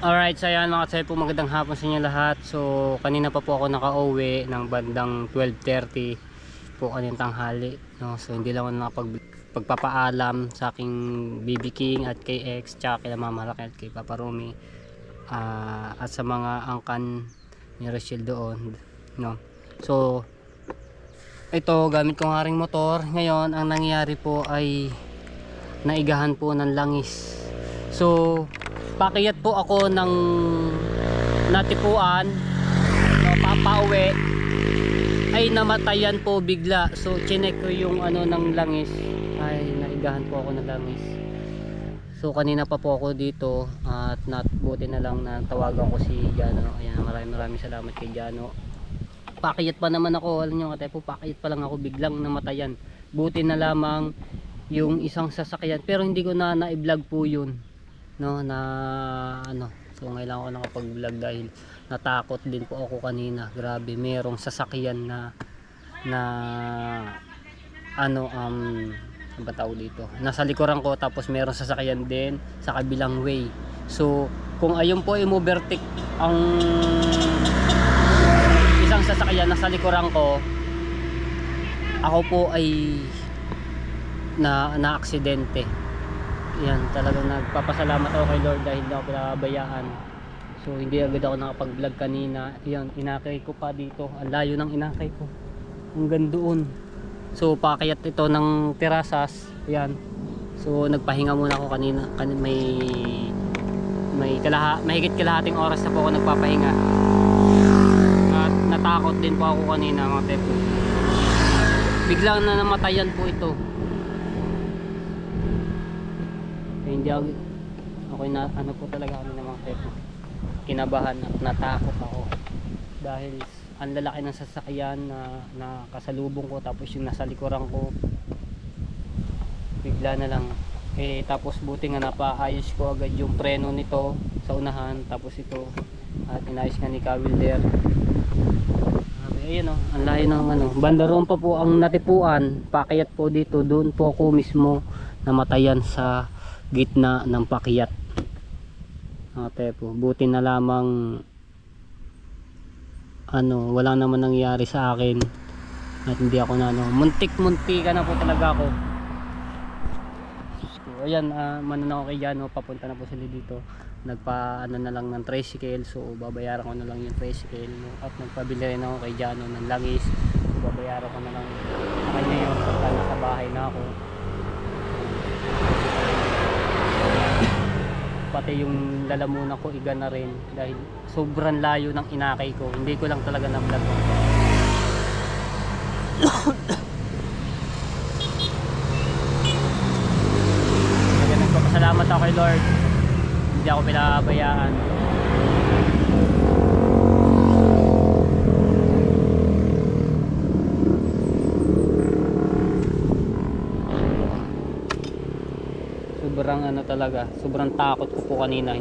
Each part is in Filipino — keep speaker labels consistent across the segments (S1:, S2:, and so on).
S1: Alright, so ayan mga katsay po, magandang hapon sa inyo lahat. So kanina pa po ako nakauwi ng bandang 12:30 po kaninang tanghali, no? So hindi lang ako nakapagpapaalam sa aking BB King at kay X, tsaka kay Mama Malaki at kay Papa Romy, at sa mga angkan ni Rachel doon, no? So ito, gamit ko nga ring motor. Ngayon ang nangyayari po ay naigahan po ng langis. So pakiyat po ako ng natipuan, no, papauwi ay namatayan po bigla. So chinek ko yung ano ng langis, ay naigahan po ako ng langis. So kanina pa po ako dito at buti na lang na tawagan ko si Jano. Ayan, maraming salamat kay Jano. Pakiyat pa naman ako, alam nyo katay po, pakiyat pa lang ako, biglang namatayan. Buti na lamang yung isang sasakyan, pero hindi ko na na-vlog po yun, no, na ano. So ngayon lang ako nakapag-vlog dahil natakot din po ako kanina. Grabe, merong sasakyan na ano, ano ba tawag dito, nasa likuran ko, tapos merong sasakyan din sa kabilang way. So kung ayun po i-overtake ang isang sasakyan nasa likuran ko, ako po ay na aksidente. Yan, talagang nagpapasalamat ako kay Lord dahil hindi ako pinabayaan. So hindi agad ako nakapag-vlog kanina. Yan, inakay ko pa dito, ang layo ng inakay ko hanggang doon. So paakyat ito ng terasas. Yan, so nagpahinga muna ako kanina. Mahigit kalahating oras na po ako nagpapahinga. At natakot din po ako kanina mga tepo. Biglang na namatayan po ito. Hindi ako na ano po talaga kami ng mga tepo, kinabahan at natakot ako dahil ang lalaki ng sasakyan na kasalubong ko, tapos yung nasa likuran ko bigla na lang tapos buti nga napaayos ko agad yung preno nito sa unahan, tapos ito at inayos nga ni Kawilder. Ayun, ang layo ng ano, bandaron pa po ang natipuan. Pakyat po dito, doon po ako mismo namatayan sa gitna ng pakyat. Ate po, buti na lamang ano, wala naman nangyari sa akin at hindi ako na ano, muntik-muntika na po talaga ako. So, ayan, mananaw kay Jano, papunta na po sila dito. Ano na lang ng tricycle, so babayaran ko na lang yung tricycle, no? At nagpabili rin ako kay Jano ng langis, so babayaran ko na lang sa kanya yun pagka nasa bahay na ako. Pati yung lalamunan ko iga na rin dahil sobrang layo ng inakay ko, hindi ko lang talaga na-vlog. Kaya nagpapasalamat ako kay Lord, hindi ako pinabayaan. Sobrang ano talaga, sobrang takot ko po kanina.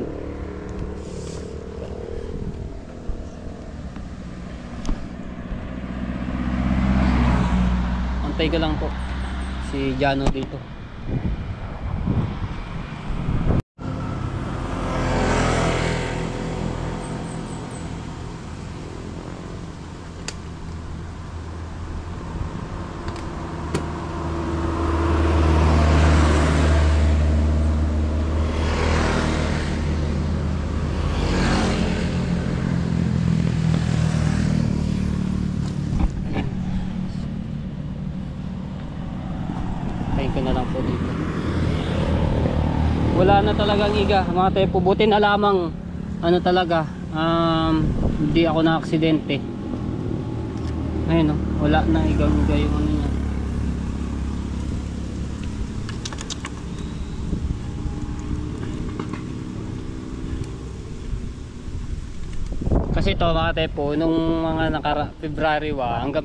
S1: Antay ko lang po si Jano dito. Ko na lang po dito. Wala na talagang iga mga tepo, buti na lamang ano talaga, hindi ako na aksidente. Ayun, wala na iga yung ano niya. Kasi ito mga tepo, nung mga February 1 hanggang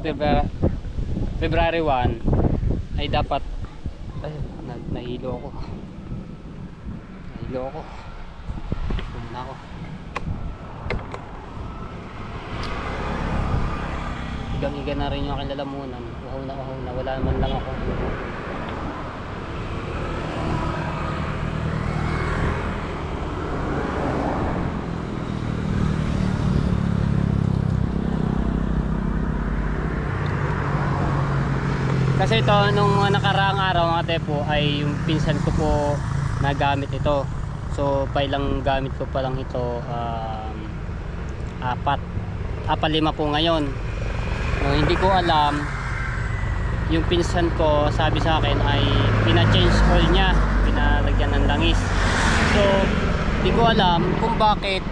S1: February 1 ay dapat nahilo ako. Tumuna ako. Igang-iga na rin yung aking lalamunan. Uhaw na, wala naman lang ako. Kasi ito nung mga nakaraang araw mga tepo ay yung pinsan ko po nagamit ito. So pailang gamit ko pa lang ito, lima po ngayon. So, hindi ko alam, yung pinsan ko sabi sa akin ay pina-change oil niya, pinalagyan ng langis. So hindi ko alam kung bakit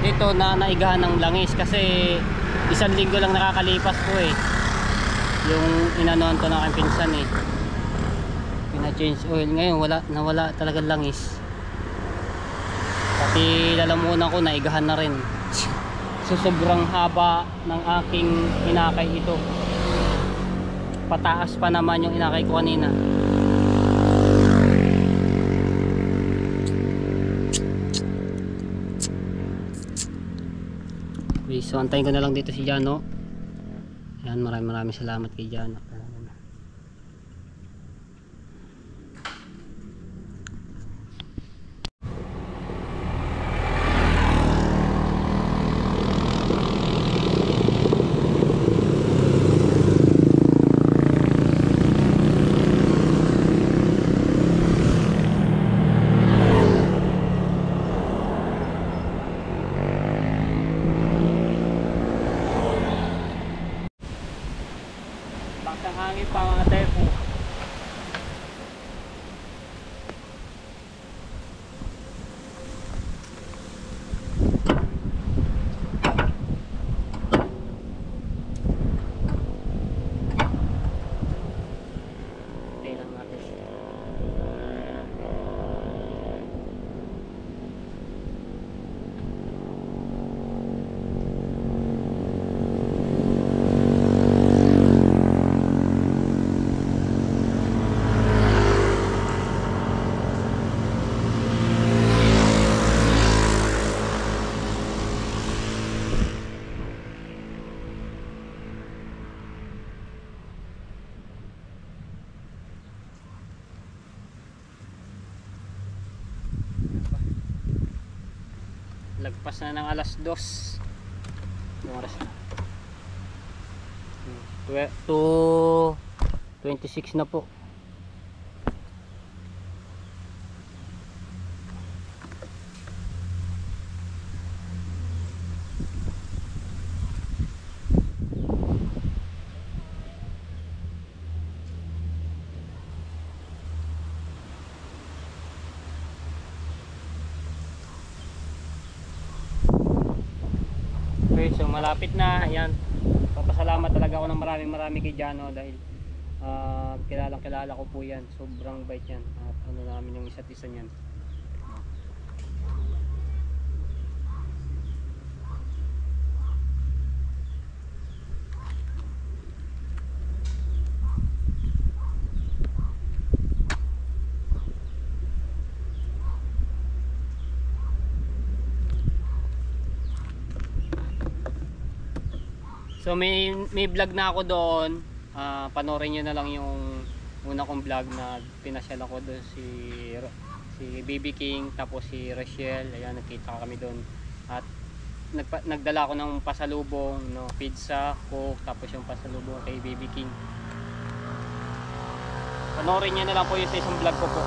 S1: ito na naigahan ng langis, kasi 1 linggo lang nakakalipas po yung inanuhan to ng aking pinsan pina-change oil. Ngayon nawala talaga langis, pati lalamunan ko naigahan na rin. So sobrang haba ng aking inakay ito, pataas pa naman yung inakay ko kanina. Okay, so antayin ko na lang dito si Jano. Yan, maraming salamat kay Jano. Ang hangin pa mga tepo. Tingnan natin. Lagpas na ng alas 2. Yung oras na 2:26 na po. Okay, so malapit na. Ayan, papasalamat talaga ako ng marami kay Jano dahil kilala ko po yan. Sobrang bait yan at ano namin yung isa't isa niyan. So may vlog na ako doon, panoorin nyo na lang yung una kong vlog na pinasyal ako doon si BB King tapos si Rachel. Ayan, nagkita kami doon at nagdala ako ng pasalubong, no, pizza, coke, tapos yung pasalubong kay BB King. Panoorin nyo na lang po yung sa isang vlog ko po.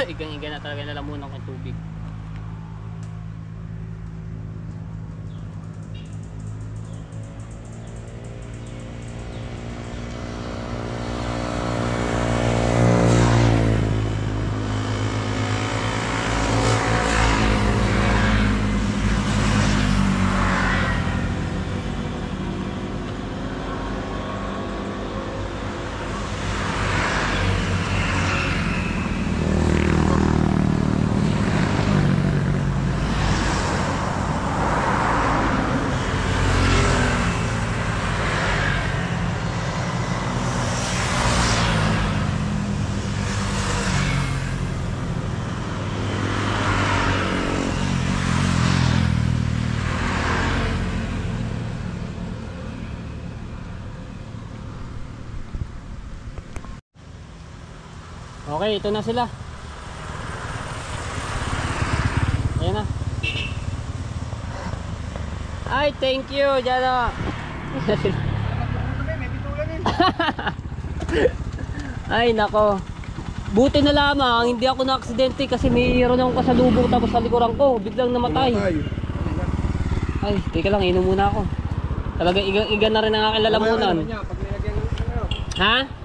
S1: Igang-iga na talaga, nalamunan ko tubig. Okay, ito na sila. Ayan na. Ay, thank you, Jano. Ay, nako. Buti na lamang, hindi ako na-aksidente kasi mayroon akong kasalubong tapos sa likuran ko, biglang namatay. Ay, teka lang, inom muna ako. Talaga, iga na rin ang aking lalamunan. Ha?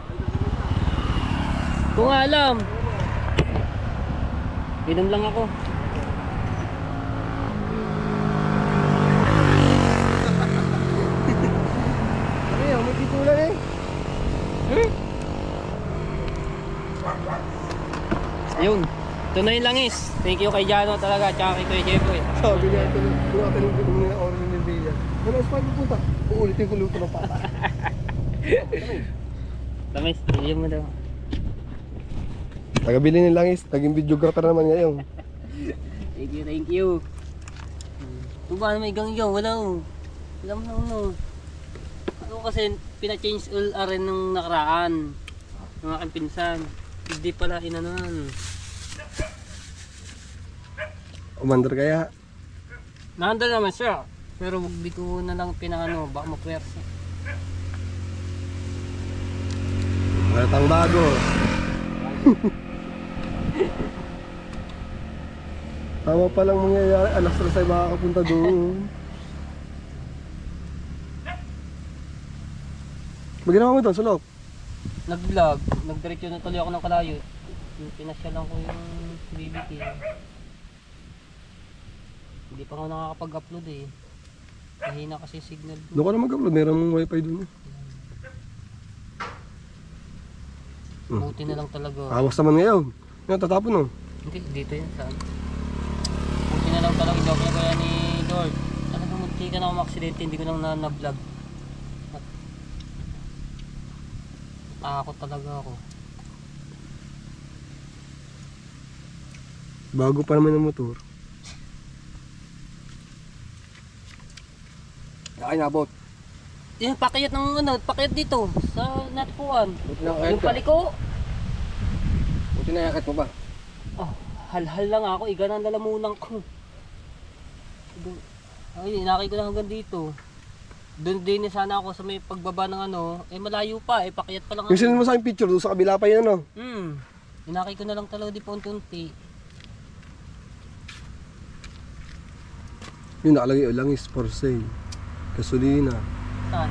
S1: Kung alam. Inom lang ako.
S2: May titulan eh.
S1: Ayun. Ito na yung langis. Thank you kay Jano talaga. Tsaka kay Kuya Jeboy.
S2: Sabi niya, tunatanong ko nung oras ng Nilvilla. Ano sa pupunta? Uulitin ko luto ng pata.
S1: Tamis, bigyan mo daw.
S2: Tagabili ng langis, naging videographer naman ngayon.
S1: Thank you, thank you. Kung ba may gang-gang, wala oh. Wala mo na ano. Ano kasi, pina-change all rin nung nakaraan. Ng aking pinsan. Hindi pala inanon.
S2: Umandar kaya?
S1: Nahandal naman siya. Pero wag di ko na lang pinaano, baka mapwersa.
S2: Malatang bago. Tama palang mangyayari, alas 3 ay makakapunta doon. Maginawa mo ito, sulok.
S1: Nag-vlog, nag-diretso na tuloy ako ng Kalayot. Pinasya lang ko yung BBT. Hindi pa nga nakakapag-upload eh. Mahina kasi signal.
S2: Doon ka na mag-upload, meron mong wifi doon.
S1: Buti na lang talaga.
S2: Awas naman ngayon. Ngayon, tatapon oh.
S1: Hindi, dito yan saan. Buti na lang talaga, hindi ako kaya ni Lord. Talagang munti ka na ako maksidente, hindi ko nang na-vlog. Takot talaga ako.
S2: Bago pa naman ang motor. Ay, nabot.
S1: Yung pakiyat ng ano, pakiyat dito sa natpuan. Yung paliko.
S2: Buti na yakat mo ba?
S1: Oh, hal-hal lang ako, iga ng lalamunan ko. Ay, inakay ko na hanggang dito. Doon din sana ako sa may pagbaba ng ano, eh malayo pa, eh pakiyat pa lang ako.
S2: Yung sinun mo sa aking picture, doon sa kabila pa yun ano?
S1: Inakay ko na lang talaga di pa unti-unti.
S2: Yung nakalagay, langis for sale. Gasolina.
S1: Saan?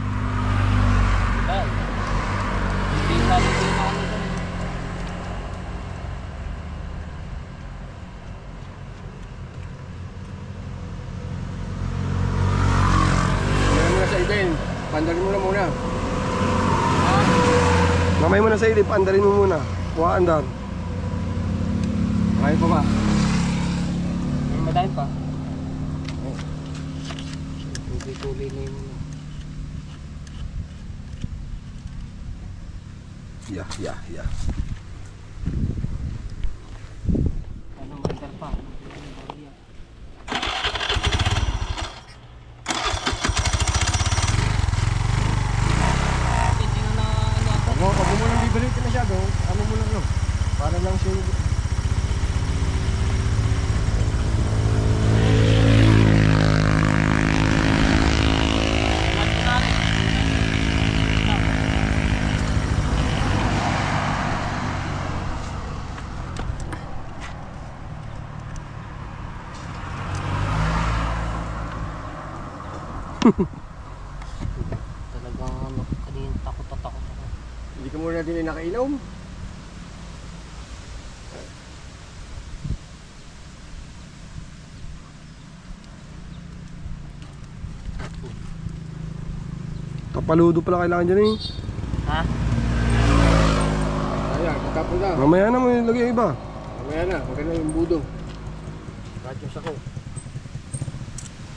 S1: Ay. Hindi sabi ko na ako nito.
S2: Mamaya mo na sa ilip, pandalin mo na muna. Mamaya mo na sa ilip, pandalin mo muna. Kuha andar. Kaya pa ba?
S1: Madami pa. Tuloy na yun.
S2: Yeah.
S1: Anong mandar pa? Hindi na ano ako.
S2: Huwag mo nang bibalitin masyado. Ano mo lang yun? Para lang siya.
S1: Talagang ano, kanina takot ako.
S2: Hindi ka muna din nakainom. Kapaludo pala kailangan dyan eh.
S1: Ha?
S2: Ayan, katapon na. Mamaya na mo yung lagay iba. Mamaya na, maganda yung budo. Kahit yung sako.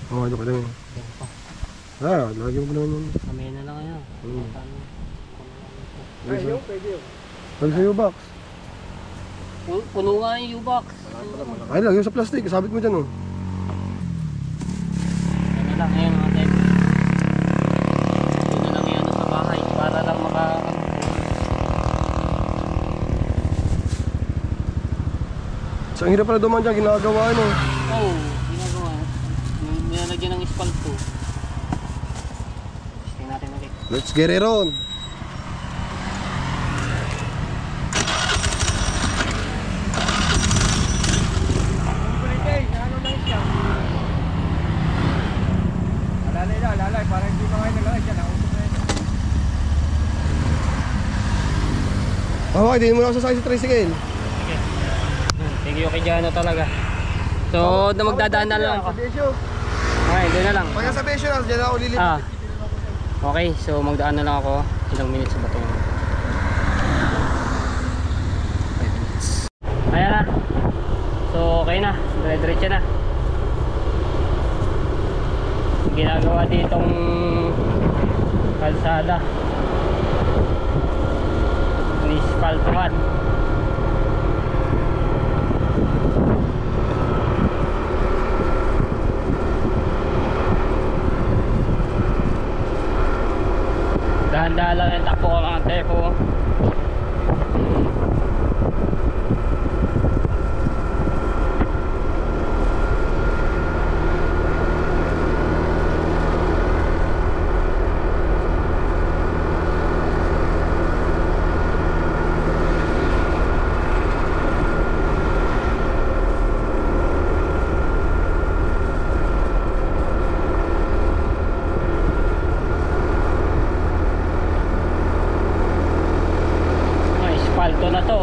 S2: Ano ka lang yun.
S1: Yan pa.
S2: Lagi mo pa naman yun.
S1: Kamaya na lang yan.
S2: Ay, yun, pwede yun. Pwede sa U-box.
S1: Puno nga yung U-box.
S2: Ay, lagi mo sa plastic. Sabit mo dyan oh.
S1: Ano lang yan mga tayo. Ito na lang yan sa bahay para lang
S2: So ang hirap pala dumaan dyan, ginagawa ano.
S1: Oo, ginagawa. Nilalagyan ng espalto. Tingnan natin ulit.
S2: Let's get it on.
S3: Lalay, para hindi mga nagalay dyan. Nausap na ito.
S2: Okay, di mo na ako sasakay sa tricycle.
S1: Sige. Thank you kay Jano talaga. So, na magdadaan na lang ako.
S2: Sa Besyo.
S1: Okay, doon na lang.
S2: Pagka sa Besyo, dyan ako lilipit.
S1: Ah. Okay, so magdaan na lang ako. Ilang minutes sa batong. 5 minutes. Ayan na. So, okay na. Dire-diretso na. Ginagawa ditong kalsada. Ni-spaltuhan. Dahan-dahan lang yung takbo ko mga tepo. Espalto na to.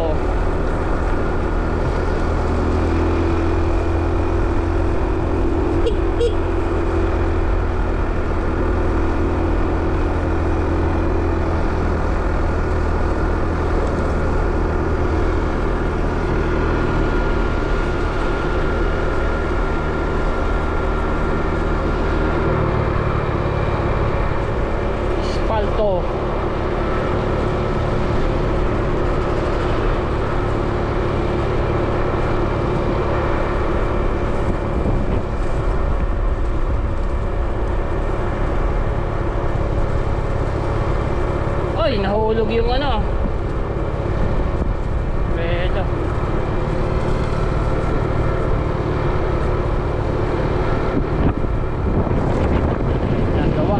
S1: Espalto. Ay, nahulog yung ano. Ito. Nagawa.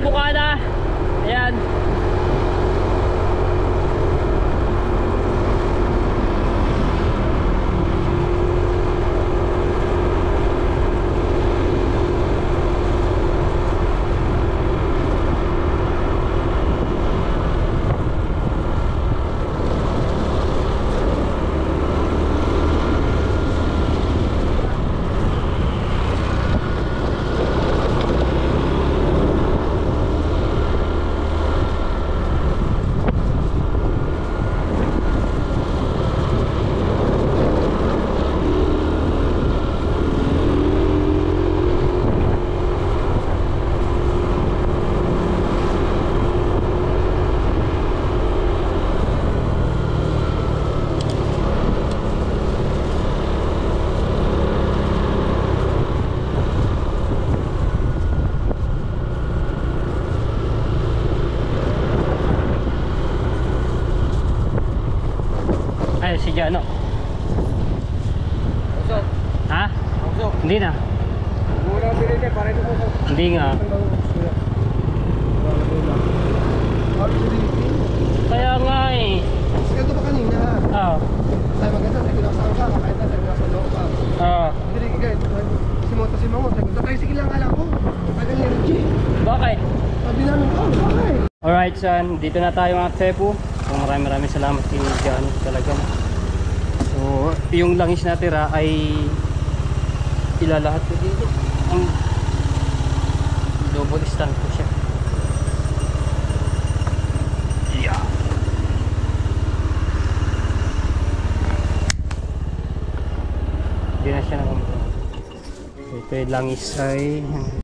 S1: bukana. Ayan. Ay, si Jano.
S3: Puso.
S1: Ha?
S3: Puso.
S1: Hindi na.
S3: Muna ang pinili para ito puso.
S1: Hindi nga. Kaya nga eh.
S2: Ganito pa kanina.
S1: Oo.
S2: Tayo maganda, tayo kinakasama ka, kakain na, tayo kinakasama loob ka.
S1: Oo.
S2: Hindi, guys, si Mango, sabi ko, tayo sige lang alam ko. Tagal energy.
S1: Bakit?
S2: Sabi namin, bakit?
S1: Alright, son. Dito na tayo mga Tepu. So, maraming salamat kay Jano talaga. So, yung langis na tira ay ilalahat ko dito. Ang double stand ko siya. Yeah. Hindi na siya nakamit. So, ito yung langis ay